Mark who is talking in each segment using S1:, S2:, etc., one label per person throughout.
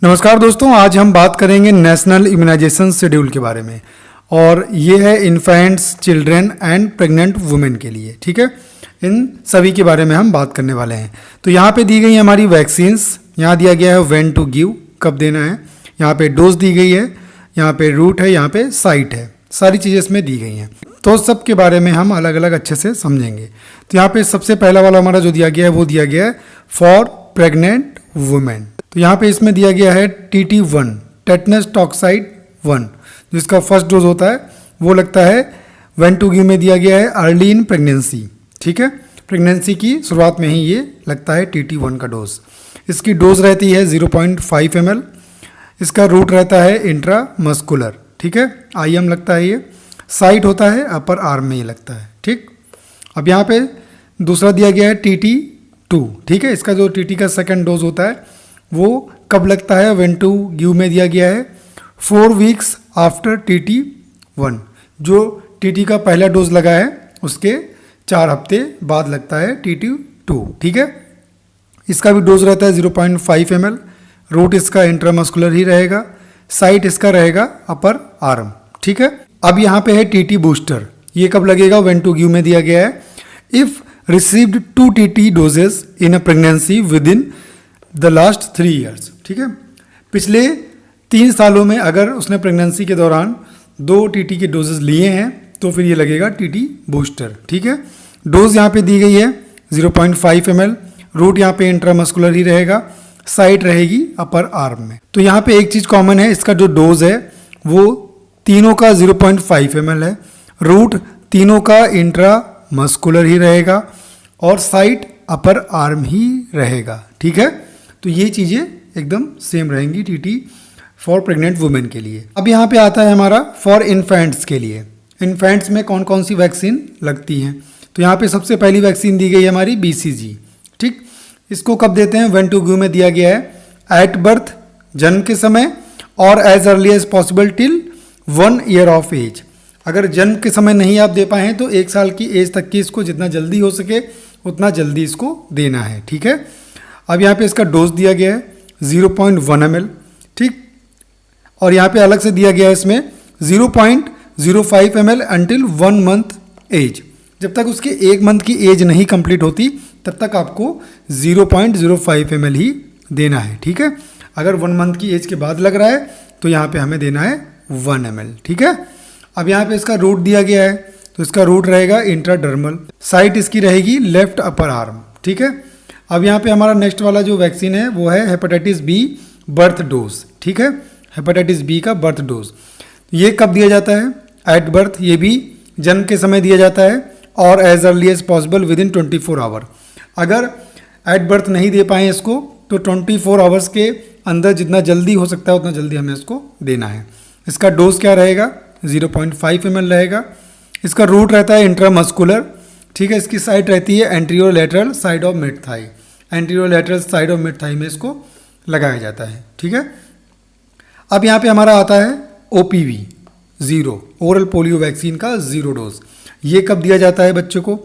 S1: नमस्कार दोस्तों, आज हम बात करेंगे नेशनल इम्यूनाइजेशन शेड्यूल के बारे में। और ये है infants, children and pregnant women के लिए। ठीक है, इन सभी के बारे में हम बात करने वाले हैं। तो यहाँ पे दी गई है हमारी वैक्सीन्स। यहाँ दिया गया है व्हेन टू गिव, कब देना है। यहाँ पे डोज दी गई है, यहाँ पे रूट है, यहाँ पे साइट है। सारी चीज़ें इसमें दी गई हैं। तो सब के बारे में हम अलग अलग अच्छे से समझेंगे। तो यहाँ पे सबसे पहला वाला हमारा जो दिया गया है वो दिया गया है फॉर प्रेग्नेंट वुमेन। तो यहाँ पे इसमें दिया गया है TT1, टेटनस टॉक्साइड 1, जिसका फर्स्ट डोज होता है वो लगता है व्हेन टू गिव में दिया गया है अर्ली इन प्रेगनेंसी। ठीक है, प्रेगनेंसी की शुरुआत में ही ये लगता है TT1 का डोज। इसकी डोज रहती है 0.5 ml। इसका रूट रहता है इंट्रामस्कुलर। ठीक है, IM लगता है ये। साइट होता है अपर आर्म में ये लगता है। ठीक, अब यहाँ पे दूसरा दिया गया है TT2। ठीक है, इसका जो TT का सेकेंड डोज होता है वो कब लगता है, व्हेन टू गिव में दिया गया है 4 वीक्स आफ्टर TT1। जो TT का पहला डोज लगा है उसके 4 हफ्ते बाद लगता है TT2। ठीक है, इसका भी डोज रहता है 0.5 ml। रूट इसका इंट्रामस्कुलर ही रहेगा। साइट इसका रहेगा अपर आर्म। ठीक है, अब यहाँ पे है TT बूस्टर। ये कब लगेगा, व्हेन टू गिव में दिया गया है if received 2 TT doses in a pregnancy with in the last 3 years. ठीक है, पिछले 3 सालों में अगर उसने प्रेगनेंसी के दौरान 2 TT के डोजेस लिए हैं तो फिर ये लगेगा TT बूस्टर। ठीक है, डोज यहाँ पे दी गई है 0.5 ml। रूट यहाँ पे इंट्रामस्कुलर ही रहेगा। साइट रहेगी अपर आर्म में। तो यहाँ पे एक चीज़ कॉमन है, इसका जो डोज है वो तीनों का 0.5 ml है। रूट तीनों का इंट्रामस्कुलर ही रहेगा और साइट अपर आर्म ही रहेगा। ठीक है, तो ये चीज़ें एकदम सेम रहेंगी TT फॉर प्रेग्नेंट वुमेन के लिए। अब यहाँ पे आता है हमारा फॉर इन्फेंट्स के लिए। इन्फेंट्स में कौन कौन सी वैक्सीन लगती हैं। तो यहाँ पे सबसे पहली वैक्सीन दी गई है हमारी BCG। ठीक, इसको कब देते हैं, व्हेन टू गिव में दिया गया है एट बर्थ, जन्म के समय, और as early as possible till 1 year of age. अगर जन्म के समय नहीं आप दे पाए हैं तो 1 साल की एज तक की इसको जितना जल्दी हो सके उतना जल्दी इसको देना है। ठीक है, अब यहाँ पे इसका डोज दिया गया है 0.1 ml। ठीक, और यहाँ पे अलग से दिया गया है इसमें 0.05 ml अंटिल 1 मंथ एज। जब तक उसके 1 मंथ की एज नहीं कंप्लीट होती तब तक आपको 0.05 ml ही देना है। ठीक है, अगर 1 मंथ की एज के बाद लग रहा है तो यहाँ पे हमें देना है 1 ml। ठीक है, अब यहाँ पे इसका रूट दिया गया है तो इसका रूट रहेगा इंट्राडर्मल। साइट इसकी रहेगी लेफ्ट अपर आर्म। ठीक है, अब यहाँ पे हमारा नेक्स्ट वाला जो वैक्सीन है वो है हेपेटाइटिस B बर्थ डोज। ठीक है, हेपेटाइटिस B का बर्थ डोज ये कब दिया जाता है, एट बर्थ। ये भी जन्म के समय दिया जाता है और as early as possible within 24 hour. अगर एट बर्थ नहीं दे पाए इसको तो 24 आवर्स के अंदर जितना जल्दी हो सकता है उतना जल्दी हमें इसको देना है। इसका डोज क्या रहेगा, 0.5 ml रहेगा। इसका रूट रहता है इंट्रामस्कुलर। ठीक है, इसकी साइड रहती है anterior lateral side of mid thigh. Anterior lateral side of mid thigh में इसको लगाया जाता है। ठीक है, अब यहाँ पे हमारा आता है OPV 0, ओरल पोलियो वैक्सीन का 0 डोज। ये कब दिया जाता है बच्चों को,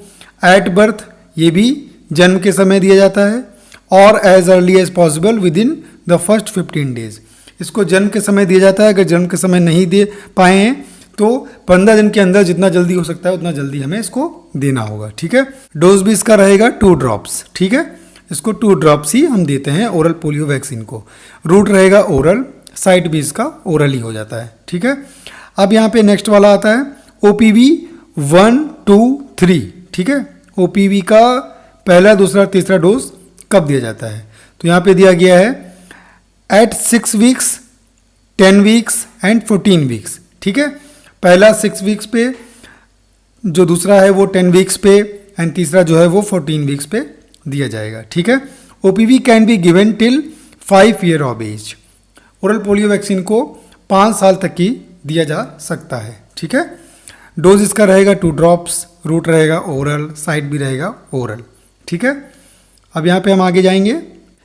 S1: एट बर्थ। ये भी जन्म के समय दिया जाता है और as early as possible within the first 15 days. इसको जन्म के समय दिया जाता है। अगर जन्म के समय नहीं दे पाए हैं तो 15 दिन के अंदर जितना जल्दी हो सकता है उतना जल्दी हमें इसको देना होगा। ठीक है, डोज भी इसका रहेगा 2 ड्रॉप्स। ठीक है, इसको 2 ड्रॉप्स ही हम देते हैं ओरल पोलियो वैक्सीन को। रूट रहेगा ओरल, साइट भी इसका ओरल ही हो जाता है। ठीक है, अब यहाँ पे नेक्स्ट वाला आता है OPV 1, 2, 3। ठीक है, OPV का पहला, दूसरा, तीसरा डोज कब दिया जाता है। तो यहाँ पे दिया गया है at 6 weeks, 10 weeks and 14 weeks. ठीक है, पहला 6 वीक्स पे, जो दूसरा है वो 10 वीक्स पे एंड तीसरा जो है वो 14 वीक्स पे दिया जाएगा। ठीक है, OPV can be given till 5 year of age. Oral polio vaccine को 5 साल तक की दिया जा सकता है। ठीक है, डोज इसका रहेगा 2 ड्रॉप्स, रूट रहेगा ओरल, साइड भी रहेगा ओरल। ठीक है, अब यहाँ पे हम आगे जाएंगे।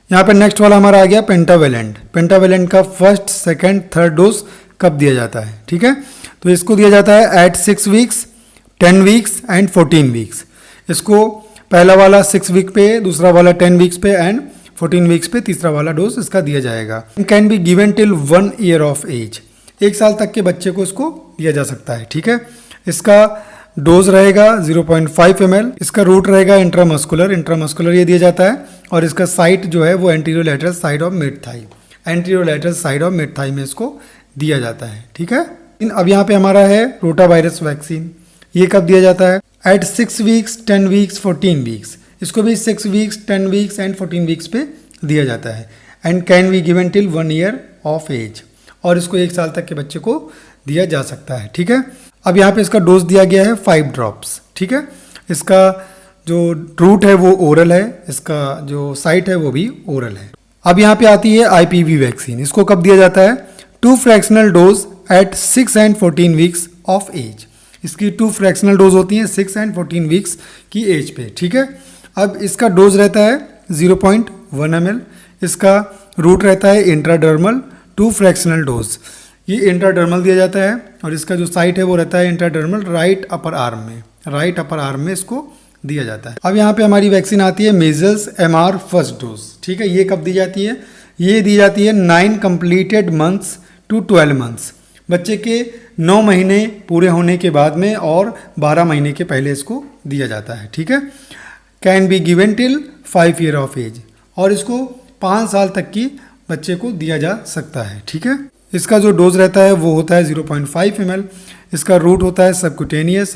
S1: यहाँ पे नेक्स्ट वाला हमारा आ गया पेंटावेलेंट। पेंटावेलेंट का फर्स्ट, सेकेंड, थर्ड डोज कब दिया जाता है। ठीक है, तो इसको दिया जाता है at 6 weeks, 10 weeks and 14 weeks. इसको पहला वाला 6 वीक पे, दूसरा वाला 10 वीक्स पे एंड 14 वीक्स पे तीसरा वाला डोज इसका दिया जाएगा। Can be given till 1 year of age, 1 साल तक के बच्चे को इसको दिया जा सकता है। ठीक है, इसका डोज रहेगा 0.5 ml। इसका रूट रहेगा इंट्रामस्कुलर ये दिया जाता है, और इसका साइट जो है वो anterior lateral side of mid thigh, anterior lateral side of mid thigh में इसको दिया जाता है। ठीक है, अब यहाँ पे हमारा है रोटा वायरस वैक्सीन। ये कब दिया जाता है? At 6 weeks, 10 weeks, 14 weeks. इसको भी 6 वीक्स, 10 वीक्स एंड 14 वीक्स पे दिया जाता है। And can be given till 1 year of age, और इसको 1 साल तक के बच्चे को दिया जा सकता है। ठीक है, अब यहाँ पे इसका डोज दिया गया है 5 ड्रॉप्स। ठीक है, इसका जो रूट है वो ओरल है, इसका जो साइट है वो भी ओरल है। अब यहाँ पे आती है IPV वैक्सीन। इसको कब दिया जाता है? 2 fractional dose at 6 and 14 weeks of age. इसकी 2 फ्रैक्शनल डोज होती हैं 6 एंड 14 वीक्स की एज पे। ठीक है, अब इसका डोज रहता है 0.1 ml। इसका रूट रहता है इंट्राडर्मल, 2 फ्रैक्शनल डोज। ये इंट्राडर्मल दिया जाता है, और इसका जो साइट है वो रहता है इंट्राडर्मल राइट अपर आर्म में इसको दिया जाता है। अब यहाँ पे हमारी वैक्सीन आती है मीजल्स MR फर्स्ट डोज। ठीक है, ये कब दी जाती है? ये दी जाती है 9 कंप्लीटेड मंथ्स टू 12 मंथ्स, बच्चे के 9 महीने पूरे होने के बाद में और 12 महीने के पहले इसको दिया जाता है। ठीक है, can be given till 5 year of age, और इसको 5 साल तक की बच्चे को दिया जा सकता है। ठीक है, इसका जो डोज रहता है वो होता है 0.5 ml। इसका रूट होता है सबक्यूटेनियस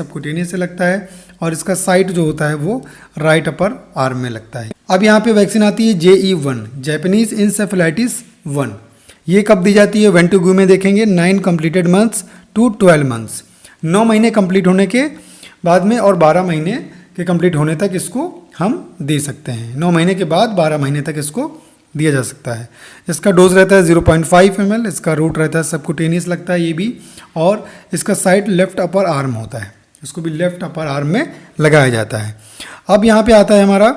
S1: से लगता है, और इसका साइट जो होता है वो राइट अपर आर्म में लगता है। अब यहाँ पे वैक्सीन आती है JE1, जैपनीज इंसेफेलाइटिस 1। ये कब दी जाती है? वेंटुगू में देखेंगे 9 कंप्लीटेड मंथ्स टू 12 मंथ्स, 9 महीने कंप्लीट होने के बाद में और 12 महीने के कंप्लीट होने तक इसको हम दे सकते हैं। 9 महीने के बाद 12 महीने तक इसको दिया जा सकता है। इसका डोज रहता है 0.5 ml। इसका रूट रहता है सबक्यूटेनियस लगता है ये भी, और इसका साइट लेफ्ट अपर आर्म होता है, इसको भी लेफ्ट अपर आर्म में लगाया जाता है। अब यहाँ पे आता है हमारा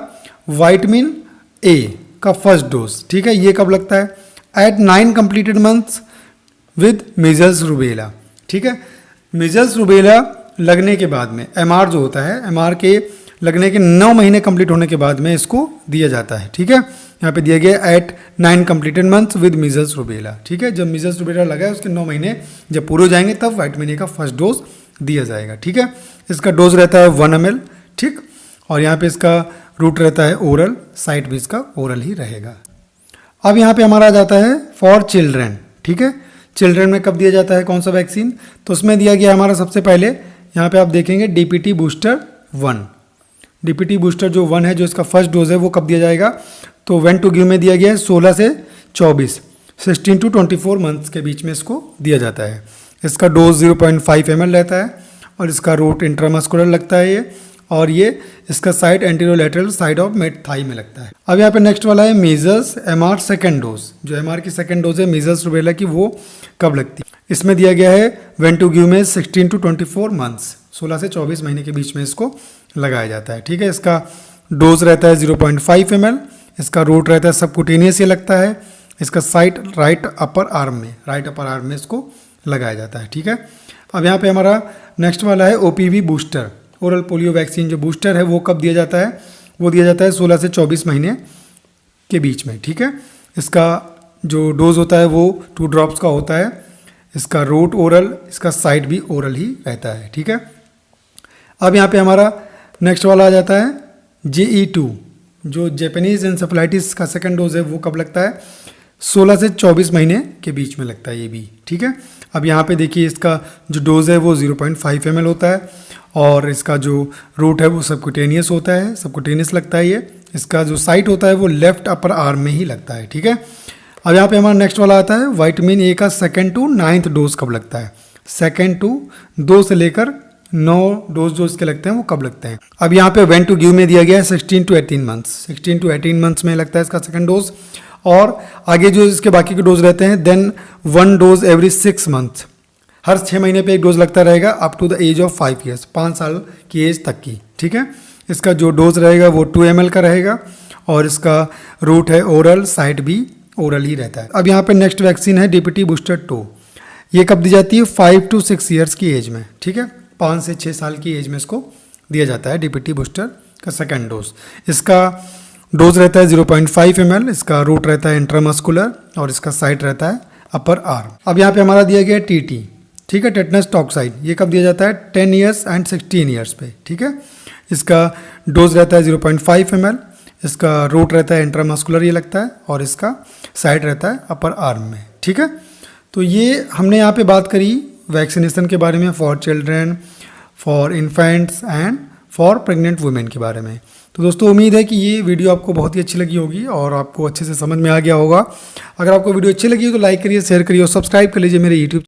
S1: विटामिन A का फर्स्ट डोज। ठीक है, ये कब लगता है? At 9 completed months with measles rubella. ठीक है, मीजल्स रूबेला लगने के बाद में MR जो होता है, MR के लगने के 9 महीने कंप्लीट होने के बाद में इसको दिया जाता है। ठीक है, यहाँ पे दिया गया at 9 completed months with measles rubella. ठीक है, जब मीजल्स रूबेला लगा है उसके 9 महीने जब पूरे हो जाएंगे तब विटामिन A का फर्स्ट डोज दिया जाएगा। ठीक है, इसका डोज रहता है 1 ml। ठीक, और यहाँ पे इसका रूट रहता है ओरल, साइट भी इसका ओरल ही रहेगा। अब यहाँ पे हमारा आ जाता है फॉर चिल्ड्रेन। ठीक है, चिल्ड्रेन में कब दिया जाता है कौन सा वैक्सीन? तो उसमें दिया गया हमारा सबसे पहले यहाँ पे आप देखेंगे DPT बूस्टर 1। DPT बूस्टर जो 1 है, जो इसका फर्स्ट डोज है वो कब दिया जाएगा? तो वेंटुगू में दिया गया है 16 से 24, 16 टू 24 मंथ्स के बीच में इसको दिया जाता है। इसका डोज 0.5 ml रहता है, और इसका रूट इंट्रामस्कुलर लगता है ये, और ये इसका side anterior lateral side of mid thigh में लगता है। अब यहाँ पे नेक्स्ट वाला है मीजल्स MR सेकेंड डोज। जो MR की सेकेंड डोज है मीजल्स रूबेला की, वो कब लगती है? इसमें दिया गया है वेंटुगू में 16 टू 24 मंथ्स, 16 से 24 महीने के बीच में इसको लगाया जाता है। ठीक है, इसका डोज रहता है 0.5 ml। इसका रूट रहता है सबक्यूटेनियस ये लगता है, इसका साइट राइट अपर आर्म में इसको लगाया जाता है। ठीक है, अब यहाँ पे हमारा नेक्स्ट वाला है OPV booster, oral polio vaccine जो बूस्टर है वो कब दिया जाता है? वो दिया जाता है 16 से 24 महीने के बीच में। ठीक है, इसका जो डोज होता है वो 2 ड्रॉप्स का होता है। इसका रूट ओरल, इसका साइड भी ओरल ही रहता है। ठीक है, अब यहाँ पे हमारा नेक्स्ट वाला आ जाता है JE2, जो जैपनीज इंसेफेलाइटिस का सेकंड डोज है वो कब लगता है? 16 से 24 महीने के बीच में लगता है ये भी। ठीक है, अब यहाँ पे देखिए इसका जो डोज है वो 0.5 ml होता है, और इसका जो रूट है वो सबक्यूटेनियस होता है, सबक्यूटेनियस लगता है ये। इसका जो साइट होता है वो लेफ्ट अपर आर्म में ही लगता है। ठीक है, अब यहाँ पे हमारा नेक्स्ट वाला आता है विटामिन A का 2nd टू 9th डोज कब लगता है? 2nd टू 2 से लेकर 9 डोज जो इसके लगते हैं वो कब लगते हैं? अब यहाँ पे वेंटुगू में दिया गया है 16 टू 18 मंथ्स, 16 टू 18 मंथ्स में लगता है इसका सेकंड डोज, और आगे जो इसके बाकी के डोज रहते हैं देन 1 डोज एवरी 6 मंथ, हर 6 महीने पे एक डोज लगता रहेगा up to the age of 5 years, 5 साल की एज तक की। ठीक है, इसका जो डोज रहेगा वो 2 ml का रहेगा, और इसका रूट है ओरल, साइट भी ओरल ही रहता है। अब यहाँ पे नेक्स्ट वैक्सीन है DPT बूस्टर 2। ये कब दी जाती है? 5 टू 6 ईयर्स की एज में। ठीक है, 5 से 6 साल की एज में इसको दिया जाता है DPT बूस्टर का सेकंड डोज। इसका डोज रहता है 0.5 ml, इसका रूट रहता है इंट्रामस्कुलर और इसका साइट रहता है अपर आर्म। अब यहाँ पे हमारा दिया गया है टीटी, ठीक है, टेटनस टॉक्साइड। ये कब दिया जाता है? 10 ईयर्स एंड 16 ईयर्स पे, ठीक है। इसका डोज रहता है 0.5 ml, इसका रूट रहता है इंट्रामस्कुलर ये लगता है और इसका साइट रहता है अपर आर्म में, ठीक है। तो ये हमने यहाँ पे बात करी वैक्सीनेशन के बारे में for children, for infants and for pregnant women के बारे में। तो दोस्तों उम्मीद है कि ये वीडियो आपको बहुत ही अच्छी लगी होगी और आपको अच्छे से समझ में आ गया होगा। अगर आपको वीडियो अच्छी लगी हो तो लाइक करिए, शेयर करिए और सब्सक्राइब कर लीजिए मेरे यूट्यूब